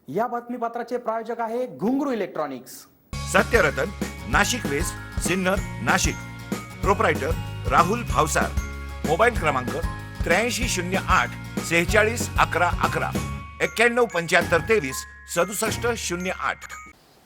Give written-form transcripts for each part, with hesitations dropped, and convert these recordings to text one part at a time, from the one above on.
या बातमीपत्राचे प्रायोजक आहे Ghungroo electronics. Satyaratan, Nashik west, Sinnar, Nashik. Proprietor Rahul Bhavsar. Mobile क्रमांक 8308 46 11 11 91 75 23 67 08।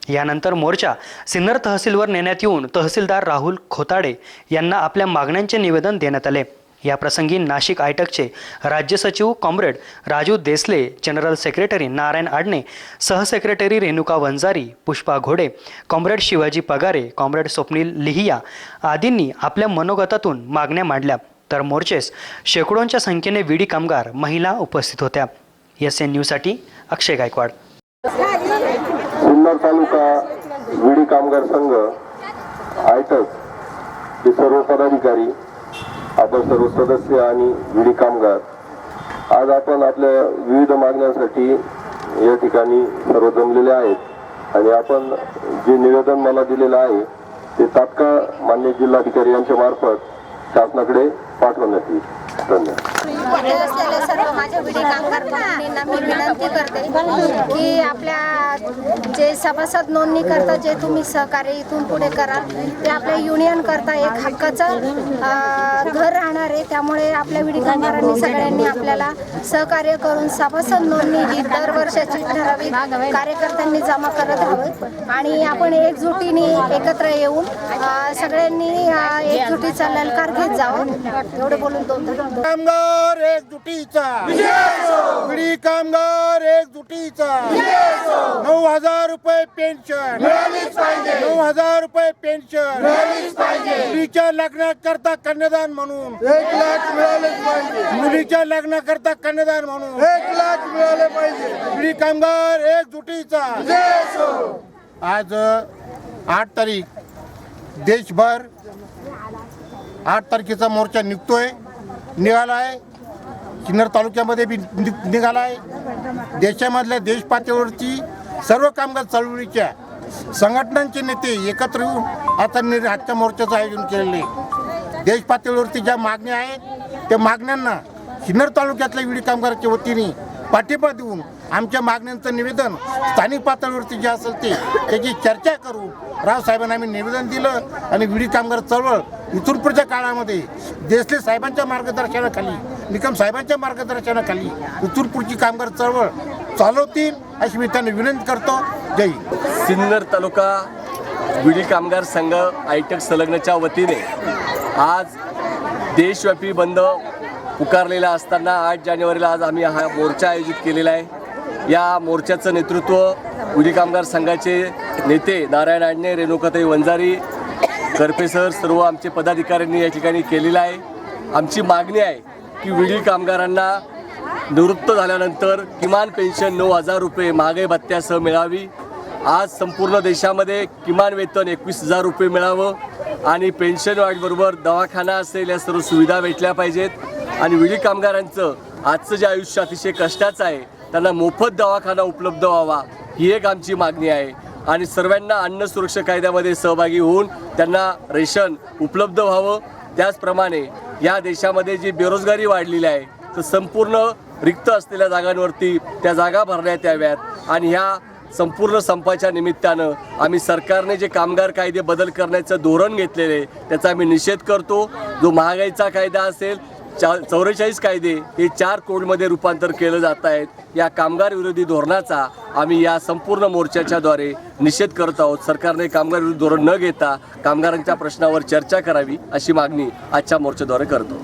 यानंतर मोर्चा सिन्नर तहसीलवर नेण्यात येऊन तहसीलदार राहुल खोताडे यांना आपल्या मागण्यांचे निवेदन देण्यात आले। या प्रसंगी नाशिक आयटकचे राज्य सचिव comrade Raju Desle, general secretary Narayan Adane, सहसेक्रेटरी रेणुका वंजारी, पुष्पा घोडे, कॉम्रेड शिवाजी पगारे, कॉम्रेड स्वप्नील लिहिया आदींनी आपल्या मनोगतातून मागण्या मांडल्या। तर मोर्चेस शेकडोंच्या संख्येने विडी कामगार महिला उपस्थित होत्या। SN न्यूजसाठी अक्षय गायकवाड। सिन्नर तालुका विडी कामगार संघ आयटक हे सर्व पदाधिकारी, आपण सर्व सदस्य आणि विडी कामगार आज आपण आपल्या विविध मागण्यांसाठी या ठिकाणी सर्व जमलेले आहेत आणि आपण जे निवेदन मला दिलेलं आहे ते तात्काळ माननीय जिल्हाधिकारी यांच्या मार्फत शासनाकडे पाठवण्यात येईल। धन्यवाद। सर्व माझ्या विडी कामगार बहिणींना मी विनंती करते की आपल्या जे सभासद नोंदणी करता जे तुम्ही सहकार्य इथून पुढे कराल ते आपल्या युनियन करता एक हक्काचं घर राहणार आहे। त्यामुळे आपल्या विडी कामगारांनी सगळ्यांनी आपल्याला सहकार्य करून सभासद नोंदणी ही दरवर्षाची ठराविक कार्यकर्त्यांनी जमा करत राहावी आणि आपण एकजुटीने एकत्र येऊन सगळ्यांनी एकजुटीचा ललकार घेत जावं। एवढे बोलून कामगार एकजुटीचा विडी कामगार एकजुटीचा 9,000 रुपये पेन्शन 9,000 रुपये पेन्शन मुलीच्या लग्नाकरता कन्यादान म्हणून 1 लाख मिळाले पाहिजे। मुलीच्या लग्नाकरता कन्यादान म्हणून 1 लाख मिळाले पाहिजे। विडी कामगार एकजुटीचा आज 8 तारीख देशभर 8 तारखेचा मोर्चा निघालाय। सिन्नर तालुक्यामध्ये बी निघालाय। देशामधल्या देश पातळीवरची सर्व कामगार चळवळीच्या संघटनांचे नेते एकत्र येऊन आजच्या मोर्चाचं आयोजन केलेले। देश पातळीवरती ज्या मागण्या आहेत त्या मागण्यांना सिन्नर तालुक्यातल्या विडी कामगाराच्या वतीने पाठिंबा देऊन आमच्या मागण्यांचं निवेदन स्थानिक पातळीवरती जे असेल त्याची चर्चा करून रावसाहेबांना आम्ही निवेदन दिलं आणि विडी कामगार चळवळ इथून पुढच्या काळामध्ये देसले साहेबांच्या मार्गदर्शनाखाली, निकम साहेबांच्या मार्गदर्शनाखाली इथून पुढची कामगार चळवळ चालवतील अशी मी त्यांना विनंती करतो। जय हिंद। सिन्नर तालुका विडी कामगार संघ आयटक संलग्नच्या वतीने आज देशव्यापी बंद पुकारलेला असताना 8 जानेवारीला आज आम्ही हा मोर्चा आयोजित केलेला आहे। या मोर्चाचं नेतृत्व विडी कामगार संघाचे नेते नारायण आडणे, रेणुकाताई वंजारी, करपे सर सर्व आमचे पदाधिकाऱ्यांनी या ठिकाणी केलेलं आहे। आमची मागणी आहे की विडी कामगारांना निवृत्त झाल्यानंतर किमान पेन्शन 9,000 रुपये महागाई भत्त्यासह मिळावी। आज संपूर्ण देशामध्ये किमान वेतन 21,000 रुपये मिळावं आणि पेन्शन वाढीबरोबर दवाखाना असेल या सर्व सुविधा भेटल्या पाहिजेत आणि विडी कामगारांचं आजचं जे आयुष्य अतिशय कष्टाचं आहे त्यांना मोफत दवाखाना उपलब्ध व्हावा ही एक आमची मागणी आहे आणि सर्वांना अन्न सुरक्षा कायद्यामध्ये सहभागी होऊन त्यांना रेशन उपलब्ध व्हावं। त्याचप्रमाणे या देशामध्ये जी बेरोजगारी वाढलेली आहे तर संपूर्ण रिक्त असलेल्या जागांवरती त्या जागा भरण्यात याव्यात आणि ह्या संपूर्ण संपाच्या निमित्तानं आम्ही सरकारने जे कामगार कायदे बदल करण्याचं धोरण घेतलेले त्याचा आम्ही निषेध करतो। जो महागाईचा कायदा असेल 44 कायदे हे 4 कोडमध्ये रूपांतर केलं जात आहेत। या कामगार विरोधी धोरणाचा आम्ही या संपूर्ण मोर्चाच्याद्वारे निषेध करत आहोत। सरकारने कामगार विरोधी धोरण न घेता कामगारांच्या प्रश्नावर चर्चा करावी अशी मागणी आजच्या मोर्चाद्वारे करतो।